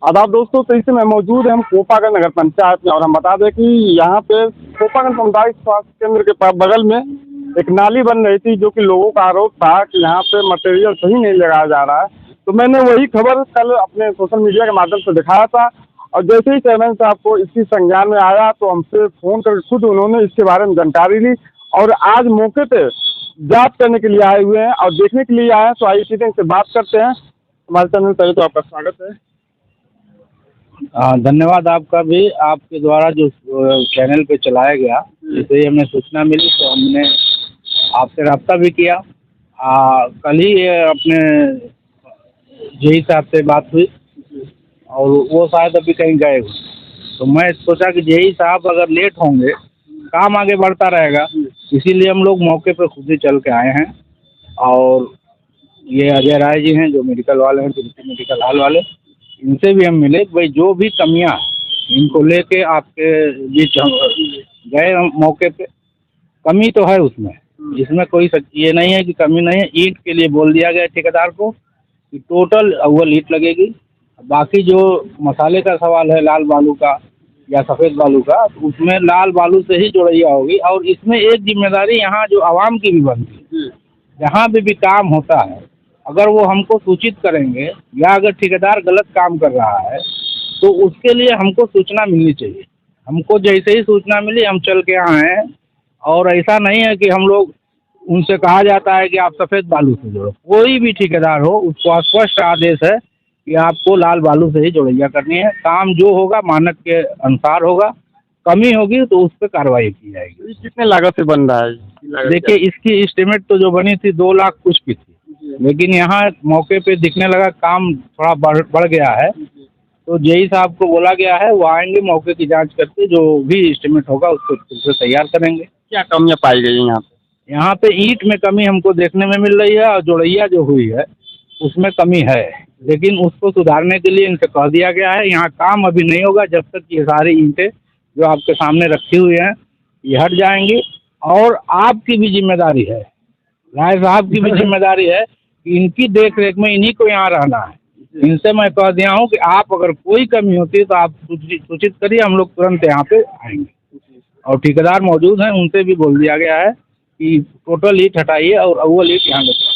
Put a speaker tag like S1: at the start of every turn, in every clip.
S1: आदाब दोस्तों, तो इस समय मौजूद है हम कोपागंज नगर पंचायत में। और हम बता दें कि यहाँ पे कोपागंज सामुदायिक स्वास्थ्य केंद्र के बगल में एक नाली बन रही थी, जो कि लोगों का आरोप था कि यहाँ पे मटेरियल सही नहीं लगाया जा रहा है। तो मैंने वही खबर कल अपने सोशल मीडिया के माध्यम से दिखाया था, और जैसे ही चेयरमैन साहब को इसकी संज्ञान में आया तो हमसे फ़ोन कर खुद उन्होंने इसके बारे में जानकारी ली, और आज मौके पे जांच करने के लिए आए हुए हैं और देखने के लिए आए हैं। तो आइए सीधे इनसे बात करते हैं। हमारे चैनल में पहले तो आपका स्वागत है।
S2: धन्यवाद आपका भी। आपके द्वारा जो चैनल पे चलाया गया, जिससे ही हमें सूचना मिली तो हमने आपसे रब्ता भी किया। कल ही अपने जेई साहब से बात हुई और वो शायद अभी कहीं गए हुए, तो मैं सोचा कि जेई साहब अगर लेट होंगे काम आगे बढ़ता रहेगा, इसीलिए हम लोग मौके पर खुद ही चल के आए हैं। और ये अजय राय जी हैं जो मेडिकल वाले हैं, तिरुपति मेडिकल हॉल वाले, इनसे भी हम मिले कि भाई जो भी कमियां इनको लेके आपके बीच हम गए मौके पे। कमी तो है उसमें, इसमें कोई ये नहीं है कि कमी नहीं है। ईंट के लिए बोल दिया गया ठेकेदार को कि टोटल अव्वल ईंट लगेगी, बाकी जो मसाले का सवाल है लाल बालू का या सफ़ेद बालू का, उसमें लाल बालू से ही जोड़ैया होगी। और इसमें एक जिम्मेदारी यहाँ जो आवाम की भी बनती है, जहाँ भी काम होता है अगर वो हमको सूचित करेंगे, या अगर ठेकेदार गलत काम कर रहा है तो उसके लिए हमको सूचना मिलनी चाहिए। हमको जैसे ही सूचना मिली हम चल के आए हैं। और ऐसा नहीं है कि हम लोग उनसे कहा जाता है कि आप सफ़ेद बालू से जोड़ो। कोई भी ठेकेदार हो, उसको स्पष्ट आदेश है कि आपको लाल बालू से ही जोड़ैया करनी है। काम जो होगा मानक के अनुसार होगा, कमी होगी तो उस पर कार्रवाई की जाएगी।
S1: कितने लागत से बन रहा है?
S2: देखिए, इसकी एस्टिमेट तो जो बनी थी 2 लाख कुछ की थी, लेकिन यहाँ मौके पे दिखने लगा काम थोड़ा बढ़ गया है। तो जेई साहब को बोला गया है, वो आएंगे मौके की जांच करके जो भी एस्टिमेट होगा उसको फिर से तैयार करेंगे।
S1: क्या कमियां पाई गई यहाँ पे?
S2: यहाँ पे ईंट में कमी हमको देखने में मिल रही है, और जोड़ैया जो हुई है उसमें कमी है, लेकिन उसको सुधारने के लिए इनसे कह दिया गया है। यहाँ काम अभी नहीं होगा जब तक ये सारी ईंटें जो आपके सामने रखी हुई हैं ये हट जाएंगी। और आपकी भी जिम्मेदारी है, राय साहब की भी जिम्मेदारी है कि इनकी देख रेख में इन्हीं को यहाँ रहना है। इनसे मैं कह दिया हूँ कि आप अगर कोई कमी होती है तो आप सूचित करिए, हम लोग तुरंत यहाँ पे आएंगे। और ठेकेदार मौजूद हैं, उनसे भी बोल दिया गया है कि टोटल ईंट हटाइए और अव्वल ईंट यहाँ लेकर।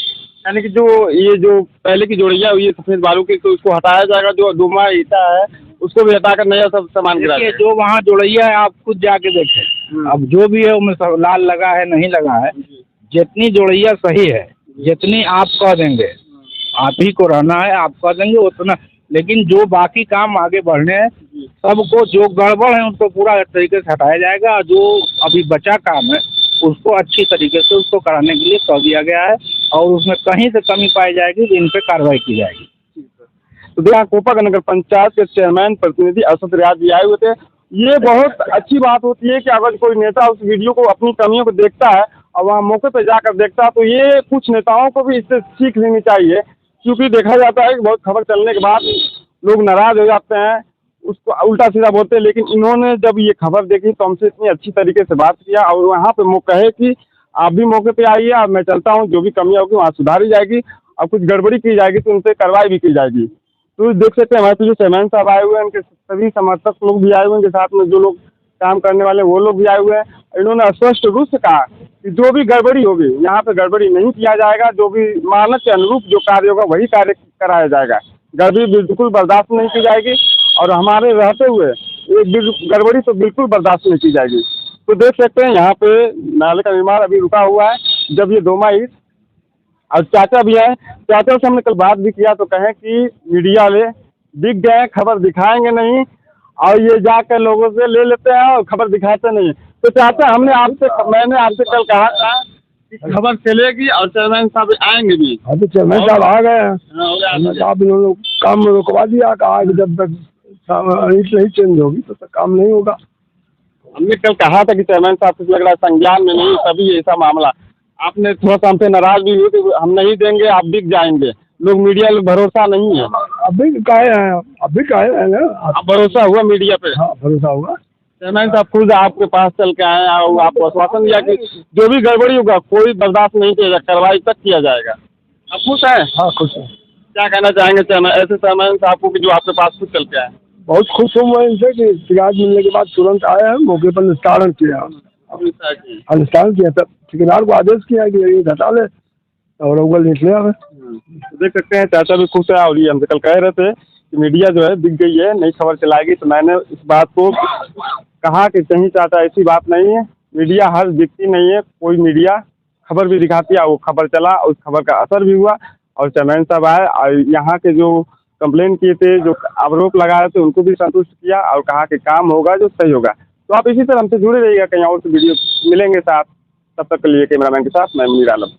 S1: यानी कि जो पहले की जोड़ैया हुई है सफ़ेद बालू की, तो उसको हटाया जाएगा। जो दोमा ईटा है उसको भी हटाकर नया सब सामान गिरा
S2: देखिए, जो वहाँ जोड़ैया है आप खुद जाके देखें। अब जो भी है उनमें सब लाल लगा है नहीं लगा है, जितनी जोड़ैया सही है, जितनी आप कह देंगे, आप ही को रहना है, आप कह देंगे उतना। लेकिन जो बाकी काम आगे बढ़ने हैं, सबको जो गड़बड़ है उनको पूरा तरीके से हटाया जाएगा, और जो अभी बचा काम है उसको अच्छी तरीके से उसको कराने के लिए कह दिया गया है। और उसमें कहीं से कमी पाई जाएगी तो इन पर कार्रवाई की जाएगी।
S1: तो देखा, कोपागंज नगर पंचायत के चेयरमैन प्रतिनिधि असद रियाज भी आए हुए थे। ये बहुत अच्छी बात होती है कि अगर कोई नेता उस वीडियो को, अपनी कमियों को देखता है और वहाँ मौके पर जाकर देखता है, तो ये कुछ नेताओं को भी इससे सीख लेनी चाहिए। क्योंकि देखा जाता है कि बहुत खबर चलने के बाद लोग नाराज़ हो जाते हैं, उसको उल्टा सीधा बोलते हैं। लेकिन इन्होंने जब ये खबर देखी तो हमसे इतनी अच्छी तरीके से बात किया, और वहाँ पे कहे कि आप भी मौके पे आइए और मैं चलता हूँ, जो भी कमियाँ होगी वहाँ सुधारी जाएगी, और कुछ गड़बड़ी की जाएगी तो उन पर कार्रवाई भी की जाएगी। तो देख सकते हैं हमारे पे जो चेयरमैन साहब आए हुए हैं, उनके सभी समर्थक लोग भी आए हुए हैं, उनके साथ में जो लोग काम करने वाले वो लोग भी आए हुए हैं। इन्होंने स्पष्ट रूप से कहा कि जो भी गड़बड़ी होगी यहाँ पे गड़बड़ी नहीं किया जाएगा, जो भी मानक के अनुरूप जो कार्य होगा वही कार्य कराया जाएगा। गड़बड़ी बिल्कुल बर्दाश्त नहीं की जाएगी, और हमारे रहते हुए एक गड़बड़ी तो बिल्कुल बर्दाश्त नहीं की जाएगी। तो देख सकते हैं यहाँ पे नाले का निर्माण अभी रुका हुआ है। जब ये दोमा ईंट, और चाचा भी है, चाचा से हमने कल बात भी किया तो कहें कि मीडिया वाले दिख गए, खबर दिखाएंगे नहीं, और ये जाकर लोगों से ले लेते हैं और खबर दिखाते नहीं। तो चाचा, मैंने आपसे कल कहा था कि खबर चलेगी और चेयरमैन साहब आएंगे भी।
S2: हाँ, तो चेयरमैन साहब आ गए हैं। आप लोग काम रुकवा दिया, कहा कि जब तक ईंट नहीं चेंज होगी तब तक काम नहीं होगा।
S1: हमने कल कहा था कि चेयरमैन साहब कुछ लग रहा है संज्ञान में नहीं, तभी ऐसा मामला। आपने थोड़ा सा हम पे नाराज भी हुए कि हम नहीं देंगे, आप बिक जाएंगे। लोग मीडिया में भरोसा नहीं है।
S2: अभी कहे हैं ना,
S1: अब भरोसा हुआ मीडिया पे?
S2: हाँ, भरोसा होगा।
S1: चेयरमैन साहब खुद आपके पास चल के आए और आपको आश्वासन दिया कि जो भी गड़बड़ी होगा कोई बर्दाश्त नहीं किया जाएगा, कार्रवाई तक किया जाएगा। आप खुश हैं?
S2: हाँ, खुश है।
S1: क्या कहना चाहेंगे चेयरमैन, ऐसे चेयरमैन साहब को कि जो आपके पास खुद चल के आए?
S3: बहुत खुश हूँ मैं इनसे कि शिकायत मिलने के बाद तुरंत आया है, मौके पर निस्तारण किया। निस्तारण किया, तब ठेकेदार को आदेश किया कि ये घटा ले और अव्वल लिख लिया है।
S1: तो देख सकते हैं चाचा भी खुश है, और ये हमसे कल कह रहे थे कि मीडिया जो है बिक गई है, नई खबर चलाएगी। तो मैंने इस बात को कहा कि कहीं चाचा ऐसी बात नहीं है, मीडिया हर बिकती नहीं है, कोई मीडिया खबर भी दिखाती है, वो खबर चला और उस खबर का असर भी हुआ। और चेयरमैन साहब आए और यहाँ के जो कंप्लेन किए थे, जो आरोप लगाए थे, उनको भी संतुष्ट किया और कहा कि काम होगा जो सही होगा। तो आप इसी तरह हमसे जुड़े रहिएगा, कहीं और से वीडियो मिलेंगे साथ। तब तक के लिए कैमरामैन के साथ मैं मुनीर आलम।